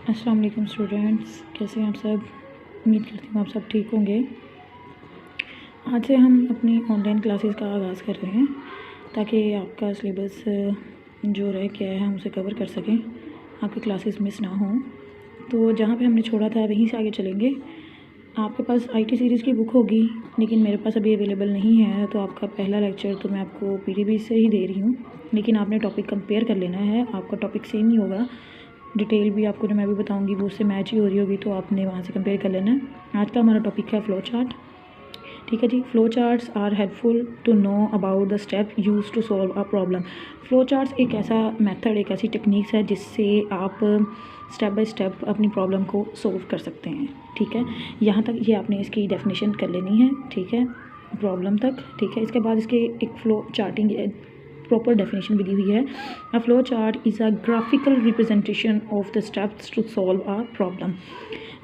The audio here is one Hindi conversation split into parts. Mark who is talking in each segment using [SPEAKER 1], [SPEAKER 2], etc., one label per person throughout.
[SPEAKER 1] अस्सलाम वालेकुम स्टूडेंट्स, कैसे हैं आप सब। उम्मीद करती हूँ आप सब ठीक होंगे। आज से हम अपनी ऑनलाइन क्लासेस का आगाज़ कर रहे हैं ताकि आपका सिलेबस जो रह गया है हम उसे कवर कर सकें, आपकी क्लासेस मिस ना हों। तो जहाँ पे हमने छोड़ा था वहीं से आगे चलेंगे। आपके पास आईटी सीरीज़ की बुक होगी, लेकिन मेरे पास अभी अवेलेबल नहीं है, तो आपका पहला लेक्चर तो मैं आपको पीडीबी से ही दे रही हूँ, लेकिन आपने टॉपिक कंपेयर कर लेना है। आपका टॉपिक सेम ही होगा, डिटेल भी आपको जो मैं भी बताऊंगी वो उससे मैच ही हो रही होगी, तो आपने वहाँ से कंपेयर कर लेना है। आज का हमारा टॉपिक है फ़्लो चार्ट। ठीक है जी। Flow charts are helpful to know about the step use to solve a problem. Flow charts एक ऐसा मेथड, एक ऐसी टेक्निक्स है जिससे आप स्टेप बाय स्टेप अपनी प्रॉब्लम को सॉल्व कर सकते हैं। ठीक है, यहाँ तक ये आपने इसकी डेफिनेशन कर लेनी है। ठीक है, प्रॉब्लम तक। ठीक है, इसके बाद इसके एक फ़्लो चार्टिंग प्रॉपर डेफिनेशन भी दी हुई है। A flow chart is a graphical representation of the steps to solve a problem.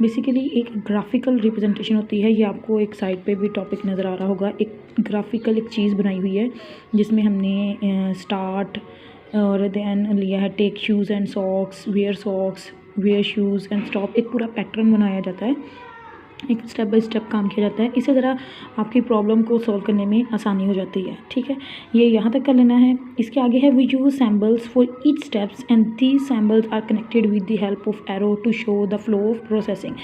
[SPEAKER 1] Basically एक ग्राफिकल रिप्रेजेंटेशन होती है। ये आपको एक साइड पे भी टॉपिक नज़र आ रहा होगा। एक ग्राफिकल एक चीज़ बनाई हुई है जिसमें हमने स्टार्ट और देन लिया है take shoes and socks, wear shoes and stop. एक पूरा पैटर्न बनाया जाता है, एक स्टेप बाय स्टेप काम किया जाता है। इससे ज़रा आपकी प्रॉब्लम को सॉल्व करने में आसानी हो जाती है। ठीक है, ये यहाँ तक कर लेना है। इसके आगे है we use symbols for each steps and these symbols are connected with the help of arrow to show the flow of processing.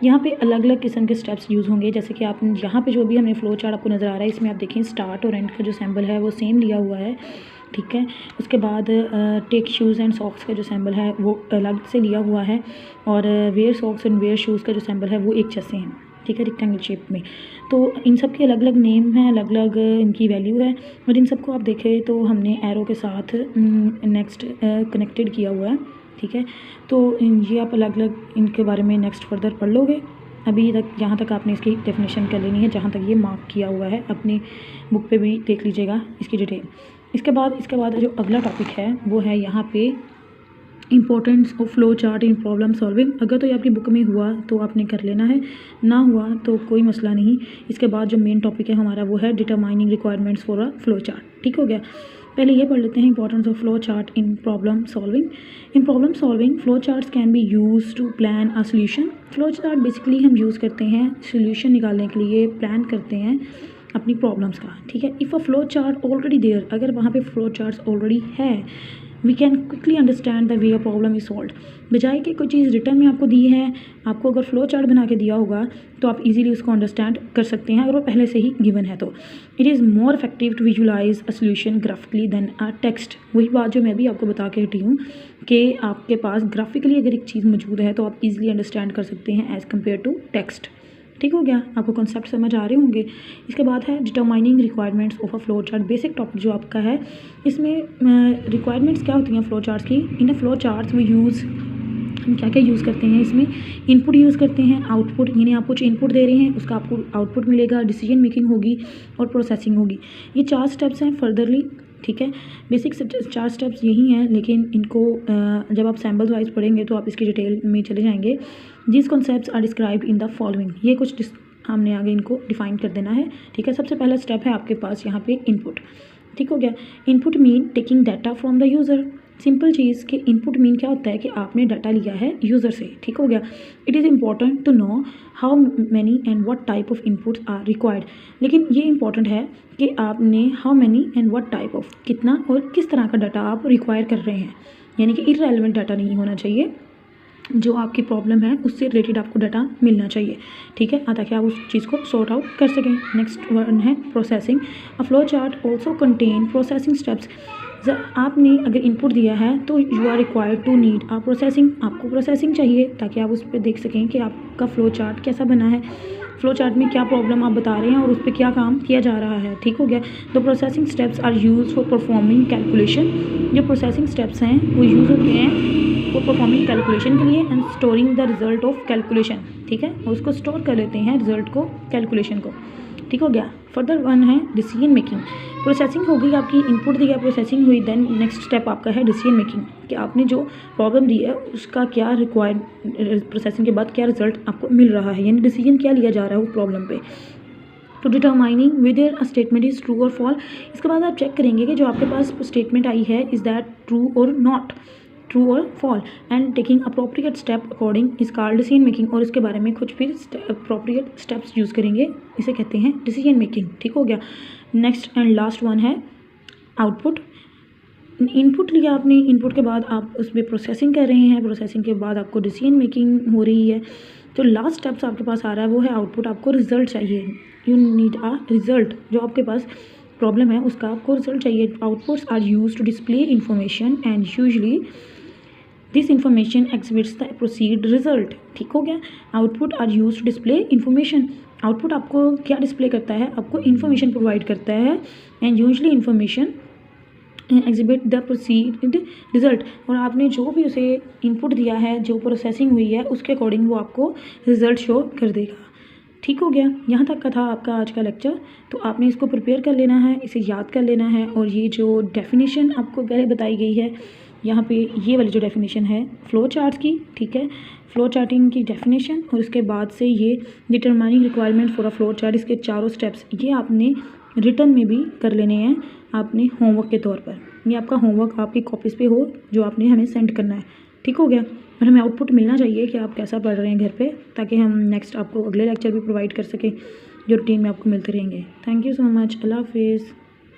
[SPEAKER 1] यहाँ पे अलग अलग किस्म के स्टेप्स यूज़ होंगे, जैसे कि आप यहाँ पे जो भी हमने फ्लो चार्ट आपको नज़र आ रहा है, इसमें आप देखें स्टार्ट और एंड का जो सैम्बल है वो सेम लिया हुआ है। ठीक है, उसके बाद टेक शूज़ एंड सॉक्स का जो सैम्बल है वो अलग से लिया हुआ है, और wear socks and wear shoes का जो सैम्बल है वो एक जैसे हैं। ठीक है, रेक्टेंगल शेप में। तो इन सब के अलग अलग नेम हैं, अलग अलग इनकी वैल्यू है, और इन सबको आप देखें तो हमने एरो के साथ नेक्स्ट कनेक्टेड किया हुआ है। ठीक है, तो ये आप अलग अलग इनके बारे में नेक्स्ट फर्दर पढ़ लोगे। अभी तक यहाँ तक आपने इसकी डेफिनेशन कर लेनी है, जहाँ तक ये मार्क किया हुआ है अपनी बुक पे भी देख लीजिएगा इसकी डिटेल। इसके बाद जो अगला टॉपिक है वो है यहाँ पे importance of flow chart in problem solving. अगर तो ये आपकी बुक में हुआ तो आपने कर लेना है, ना हुआ तो कोई मसला नहीं। इसके बाद जो मेन टॉपिक है हमारा वो है determining requirements for a flow chart. ठीक हो गया। पहले ये पढ़ लेते हैं importance of flow chart in problem solving. In problem solving flow charts can be use to plan a solution. Flow chart basically हम यूज़ करते हैं सोल्यूशन निकालने के लिए, प्लान करते हैं अपनी प्रॉब्लम्स का। ठीक है, if a flow chart already there, अगर वहाँ पे फ्लो चार्ट्स ऑलरेडी है, we can quickly understand the way a problem is solve. बजाय कि कोई चीज़ रिटर्न में आपको दी है, आपको अगर फ्लो चार्ट बना के दिया होगा तो आप इजीली उसको अंडरस्टैंड कर सकते हैं, अगर वो पहले से ही गिवन है तो। It is more effective to visualize a solution graphically than a text. वही बात जो मैं भी आपको बता के हटी हूँ कि आपके पास ग्राफिकली अगर एक चीज़ मौजूद है तो आप इजीली अंडरस्टैंड कर सकते हैं एज़ कम्पेयर टू टेक्स्ट। ठीक हो गया, आपको कॉन्सेप्ट समझ आ रहे होंगे। इसके बाद है determining requirements of a flow chart. Basic topic जो आपका है, इसमें रिक्वायरमेंट्स क्या होती हैं फ्लो चार्ट्स की। In a flow charts we use, हम क्या क्या यूज़ करते हैं इसमें, इनपुट यूज़ करते हैं, आउटपुट, यानी आप कुछ इनपुट दे रहे हैं उसका आपको आउटपुट मिलेगा, डिसीजन मेकिंग होगी और प्रोसेसिंग होगी। ये 4 स्टेप्स हैं फर्दरली। ठीक है, बेसिक 4 स्टेप्स यही हैं, लेकिन इनको जब आप सैम्पल्स वाइज पढ़ेंगे तो आप इसकी डिटेल में चले जाएंगे। This concepts are described in the following. ये कुछ हमने आगे इनको डिफाइन कर देना है। ठीक है, सबसे पहला स्टेप है आपके पास यहाँ पे इनपुट। ठीक हो गया। Input mean taking data from the user. Simple चीज़ कि इनपुट मीन क्या होता है कि आपने डाटा लिया है यूज़र से। ठीक हो गया। It is important to know how many and what type of inputs are required. लेकिन ये इंपॉर्टेंट है कि आपने how many and what type of, कितना और किस तरह का डाटा आप रिक्वायर कर रहे हैं, यानी कि इररेलेवेंट डाटा नहीं होना चाहिए, जो आपकी प्रॉब्लम है उससे रिलेटेड आपको डाटा मिलना चाहिए। ठीक है, ताकि आप उस चीज़ को सॉर्ट आउट कर सकें। नेक्स्ट वन है processing. A flow chart also contain processing steps. आपने अगर इनपुट दिया है तो you are required to need a processing. आपको प्रोसेसिंग चाहिए ताकि आप उस पर देख सकें कि आपका फ्लो चार्ट कैसा बना है, फ्लो चार्ट में क्या प्रॉब्लम आप बता रहे हैं और उस पर क्या काम किया जा रहा है। ठीक हो गया। The processing steps are use for performing calculation. जो प्रोसेसिंग स्टेप्स हैं वो यूज़ होते हैं फॉर परफॉर्मिंग कैलकुलेशन के लिए and storing the result of calculation. ठीक है, उसको स्टोर कर लेते हैं रिजल्ट को, कैलकुलेशन को। ठीक हो गया। फर्दर वन है डिसीजन मेकिंग। प्रोसेसिंग हो गई आपकी, इनपुट दिया, प्रोसेसिंग हुई, देन नेक्स्ट स्टेप आपका है डिसीजन मेकिंग, कि आपने जो प्रॉब्लम दी है उसका क्या रिक्वायर्ड, प्रोसेसिंग के बाद क्या रिजल्ट आपको मिल रहा है, यानी डिसीजन क्या लिया जा रहा है उस प्रॉब्लम पे। To determining whether a statement is true or false. इसके बाद आप चेक करेंगे कि जो आपके पास स्टेटमेंट आई है इज़ दैट ट्रू और not. True or fall and taking appropriate step according is called decision making. और इसके बारे में कुछ फिर अप्रोप्रिएट स्टेप्स यूज़ करेंगे, इसे कहते हैं डिसीजन मेकिंग। ठीक हो गया। नेक्स्ट एंड लास्ट वन है आउटपुट। इनपुट लिया आपने, इनपुट के बाद आप उसमें प्रोसेसिंग कर रहे हैं, प्रोसेसिंग के बाद आपको डिसीजन मेकिंग हो रही है। तो लास्ट स्टेप्स आपके पास आ रहा है वो है आउटपुट। आपको रिजल्ट चाहिए, यू नीड अ रिजल्ट। जो आपके पास प्रॉब्लम है उसका आपको रिजल्ट चाहिए। Outputs are use to display information and usually this information exhibits the proceed result. ठीक हो गया। Output are use to display information. Output आपको क्या डिस्प्ले करता है, आपको इन्फॉर्मेशन प्रोवाइड करता है and usually information exhibit the proceed result. और आपने जो भी उसे इनपुट दिया है, जो प्रोसेसिंग हुई है, उसके अकॉर्डिंग वो आपको रिजल्ट शो कर देगा। ठीक हो गया। यहाँ तक का था आपका आज का लेक्चर। तो आपने इसको प्रिपेयर कर लेना है, इसे याद कर लेना है। और ये जो डेफिनेशन आपको पहले बताई गई है, यहाँ पे ये वाली जो डेफिनेशन है फ्लो चार्ट की, ठीक है, फ्लो चार्टिंग की डेफिनेशन, और उसके बाद से ये determining requirement for a flow chart, इसके चारों स्टेप्स ये आपने रिटर्न में भी कर लेने हैं आपने होमवर्क के तौर पर। ये आपका होमवर्क आपकी कॉपीज़ पे हो जो आपने हमें सेंड करना है। ठीक हो गया। और हमें आउटपुट मिलना चाहिए कि आप कैसा पढ़ रहे हैं घर पे, ताकि हम नेक्स्ट आपको अगले लेक्चर भी प्रोवाइड कर सकें जो रूटीन में आपको मिलते रहेंगे। Thank you so much. अल्लाह हाफिज़।